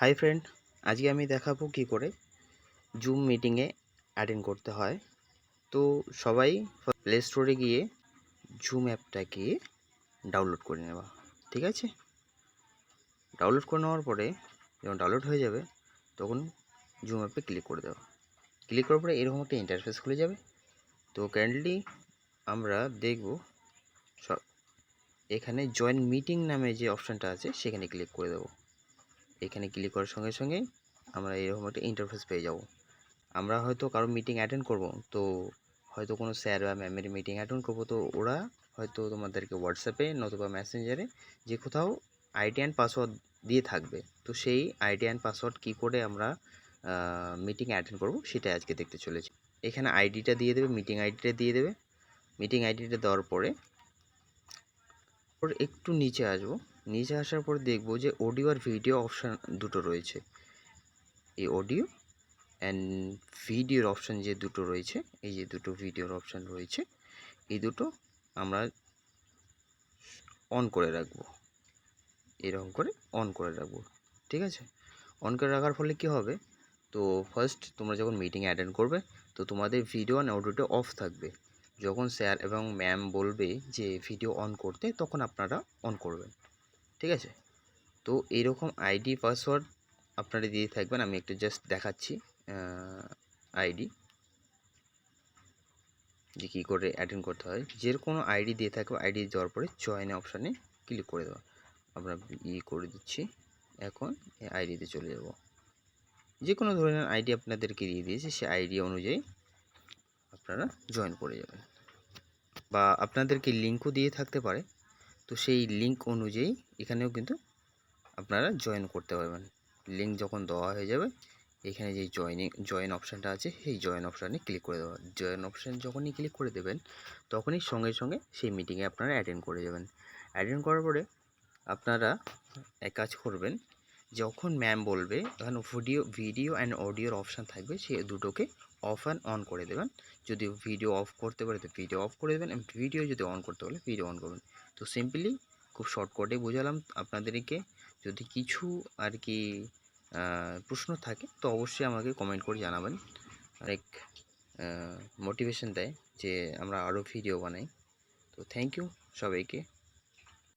Hi friend, আজকে আমি দেখাবো কি করে জুম মিটিংয়ে অ্যাটেন্ড করতে হয়। তো সবাই প্লে স্টোরে গিয়ে জুম অ্যাপটাকে ডাউনলোড করে নেওয়া। ঠিক আছে, ডাউনলোড করে নেওয়ার পরে যখন ডাউনলোড হয়ে যাবে তখন জুম অ্যাপে ক্লিক করে দেওয়া। ক্লিক করার পরে এরকম একটা ইন্টারফেস খুলে যাবে। তো কারেন্টলি আমরা দেখব এখানে জয়েন মিটিং নামে যে অপশানটা আছে সেখানে ক্লিক করে দেবো। এখানে ক্লিক করার সঙ্গে সঙ্গেই আমরা এরকম একটা ইন্টারফেস পেয়ে যাব। আমরা হয়তো কারো মিটিং অ্যাটেন্ড করব, তো হয়তো কোনো স্যার বা ম্যামের মিটিং অ্যাটেন্ড করব, তো ওরা হয়তো তোমাদেরকে হোয়াটসঅ্যাপে নতুবা মেসেঞ্জারে যে কোথাও আইডি অ্যান্ড পাসওয়ার্ড দিয়ে থাকবে। তো সেই আইডি অ্যান্ড পাসওয়ার্ড কী করে আমরা মিটিং অ্যাটেন্ড করব সেটা আজকে দেখতে চলেছি। এখানে আইডিটা দিয়ে দেবে, মিটিং আইডিটা দিয়ে দেবে। মিটিং আইডিটা দেওয়ার পরে একটু নিচে আসবো। নিচে আসার পর দেখব যে অডিও আর ভিডিও অপশান দুটো রয়েছে। এই অডিও অ্যান্ড ভিডিওর অপশান যে দুটো রয়েছে, এই যে দুটো ভিডিওর অপশান রয়েছে, এই দুটো আমরা অন করে রাখবো। এরকম করে অন করে রাখবো। ঠিক আছে, অন করে রাখার ফলে কি হবে, তো ফার্স্ট তোমরা যখন মিটিং অ্যাটেন্ড করবে তো তোমাদের ভিডিও অ্যান্ড অডিওটা অফ থাকবে। যখন স্যার এবং ম্যাম বলবে যে ভিডিও অন করতে, তখন আপনারা অন করবেন। ঠিক আছে, তো এইরকম আইডি পাসওয়ার্ড আপনারা দিয়ে থাকবেন। আমি একটু জাস্ট দেখাচ্ছি আইডি যে কী করে অ্যাটেন্ড করতে হয়। যে কোনো আইডি দিয়ে থাকবে, আইডি দেওয়ার পরে জয়েন অপশানে ক্লিক করে দেওয়া। আমরা করে দিচ্ছি। এখন এই আইডিতে চলে যাব। যে কোনো ধরনের আইডি আপনাদেরকে দিয়ে দিয়েছে, সেই আইডি অনুযায়ী আপনারা জয়েন করে যাবেন, বা আপনাদেরকে লিঙ্কও দিয়ে থাকতে পারে। তো সেই লিঙ্ক অনুযায়ী এখানেও কিন্তু আপনারা জয়েন করতে পারবেন। লিঙ্ক যখন দেওয়া হয়ে যাবে, এখানে যে জয়েন অপশানটা আছে, সেই জয়েন অপশানে ক্লিক করে দেওয়া। জয়েন অপশান যখনই ক্লিক করে দেবেন তখনই সঙ্গে সঙ্গে সেই মিটিংয়ে আপনারা অ্যাটেন্ড করে যাবেন। অ্যাটেন্ড করার পরে আপনারা এক কাজ করবেন, যখন ম্যাম বলবে তখন ভিডিও অ্যান্ড অডিওর অপশান থাকবে, সেই দুটোকে অফ অ্যান্ড অন করে দেবেন। যদি ভিডিও অফ করতে পারে তো ভিডিও অফ করে দেবেন, ভিডিও যদি অন করতে বলে ভিডিও অন করবেন। তো সিম্পলি খুব শর্টকাটে বোঝালাম আপনাদেরকে। যদি কিছু আর কি প্রশ্ন থাকে তো অবশ্যই আমাকে কমেন্ট করে জানাবেন। অনেক মোটিভেশন দেয় যে আমরা আরও ভিডিও বানাই। তো থ্যাংক ইউ সবাইকে।